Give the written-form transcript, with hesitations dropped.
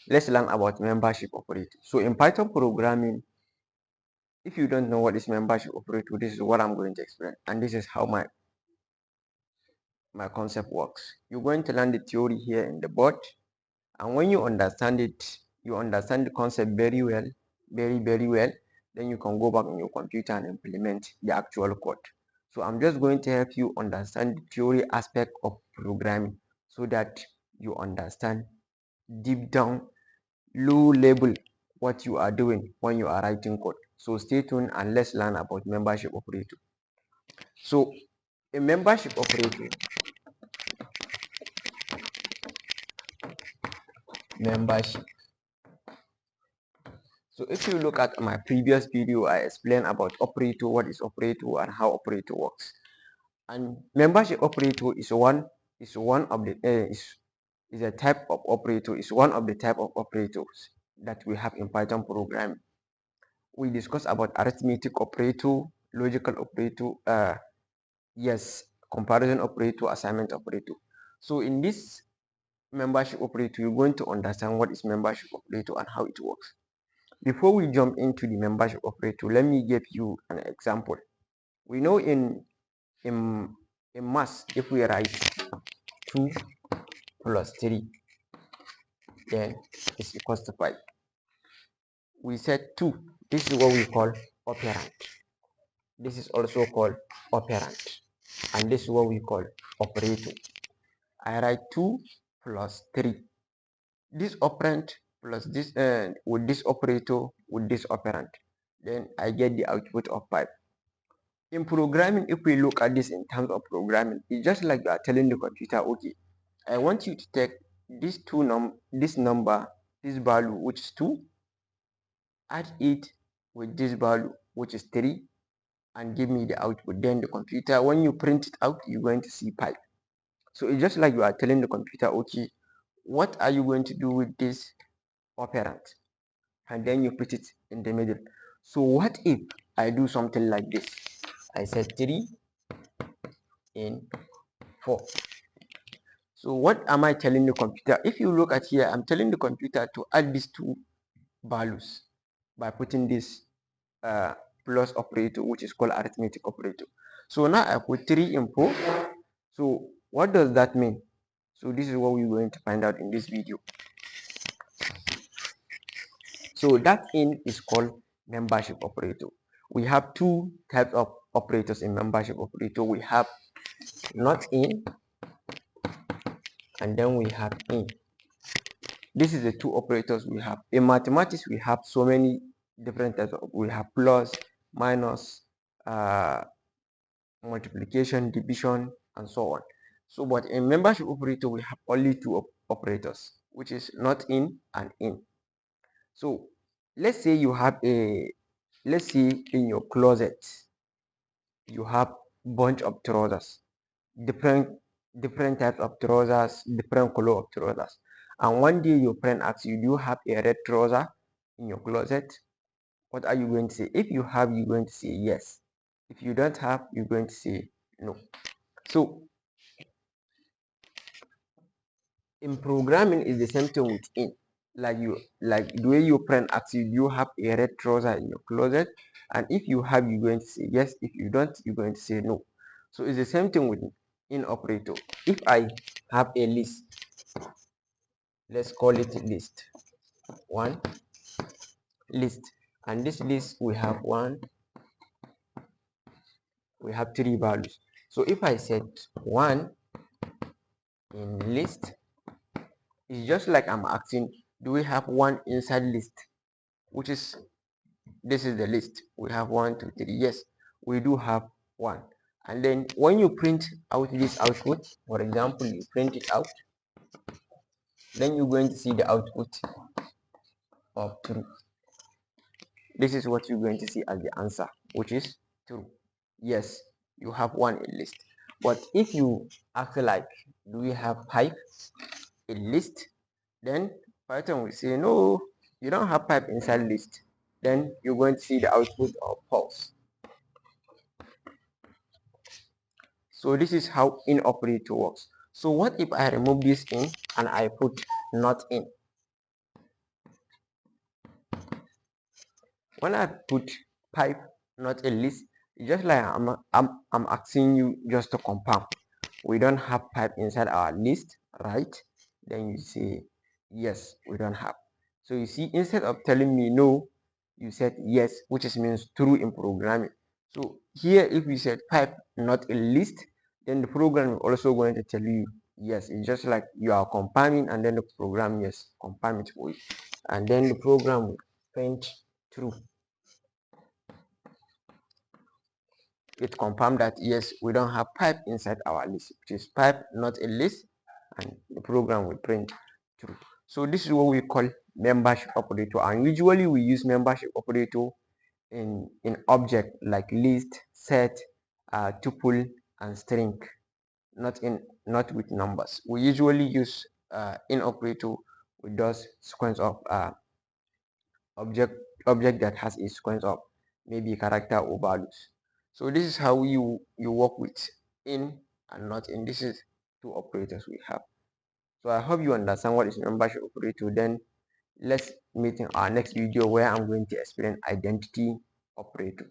let's learn about membership operator. So in Python programming, if you don't know what is membership operator, this is what I'm going to explain, and this is how my concept works. You're going to learn the theory here in the board, and when you understand it, you understand the concept very well, very well, then you can go back on your computer and implement the actual code. So I'm just going to help you understand the theory aspect of programming so that you understand deep down, low level, what you are doing when you are writing code. So stay tuned and let's learn about membership operator. So a membership operator, membership. So if you look at my previous video, I explained about operator, what is operator and how operator works. And membership operator is one of the is a type of operator, is one of the type of operators that we have in Python programming. We discuss about arithmetic operator, logical operator, yes, comparison operator, assignment operator. So in this membership operator, you're going to understand what is membership operator and how it works. Before we jump into the membership operator, let me give you an example. We know in math, if we write 2 plus 3, then it's equals to 5. We said 2. This is what we call operand. This is also called operand. And this is what we call operator. I write 2 plus 3. This operand plus this with this operator with this operand. Then I get the output of 5. In programming, if we look at this in terms of programming, it's just like you are telling the computer, okay, I want you to take this this number, this value which is 2, add it with this value which is 3, and give me the output. Then the computer, when you print it out, you're going to see 5. So it's just like you are telling the computer, okay, what are you going to do with this operand? And then you put it in the middle. So what if I do something like this? I said 3 in 4. So what am I telling the computer? If you look at here, I'm telling the computer to add these two values by putting this plus operator, which is called arithmetic operator. So now I put 3 in 4. So what does that mean? So this is what we're going to find out in this video. So that in is called membership operator. We have two types of operators in membership operator. We have not in, and then we have in. This is the two operators we have. In mathematics, we have so many different types of, we have plus, minus, multiplication, division, and so on. So but in membership operator, we have only two operators, which is not in and in. So let's say you have let's say in your closet you have bunch of trousers, different types of trousers, different color of trousers, and one day your friend asks you, do you have a red trouser in your closet? What are you going to say? If you have, you're going to say yes. If you don't have, you're going to say no. So in programming is the same thing with in. Like the way your friend asks you, do you have a red trouser in your closet? And if you have, you're going to say yes. If you don't, you're going to say no. So it's the same thing with in operator. If I have a list, let's call it list 1 list, and this list we have 1, we have 3 values. So if I set 1 in list, it's just like I'm asking, do we have 1 inside list, which is this is the list. We have 1 2 3. Yes, we do have 1. And then when you print out this output, for example, you print it out, then you're going to see the output of true. This is what you're going to see as the answer, which is true. Yes, you have 1 in list. But if you ask like, do we have 5 in list, then Python will say no, you don't have 5 inside list. Then you're going to see the output of false. So this is how in operator works. So what if I remove this in and I put not in? When I put pipe, not a list, it's just like I'm asking you just to confirm. We don't have pipe inside our list, right? Then you say yes, we don't have. So you see, instead of telling me no, you said yes, which is means true in programming. So here, if we said pipe, not a list, then the program is also going to tell you yes. It's just like you are confirming, and then the program yes confirm it for you, and then the program will print true. It confirmed that yes, we don't have pipe inside our list, which is pipe, not a list, and the program will print true. So this is what we call membership operator, and usually we use membership operator in object like list, set, tuple, and string, not with numbers. We usually use in operator with those sequence of object object that has a sequence of maybe character or values. So this is how you work with in and not in. This is two operators we have. So I hope you understand what is membership operator. Then let's meet in our next video where I'm going to explain identity operator.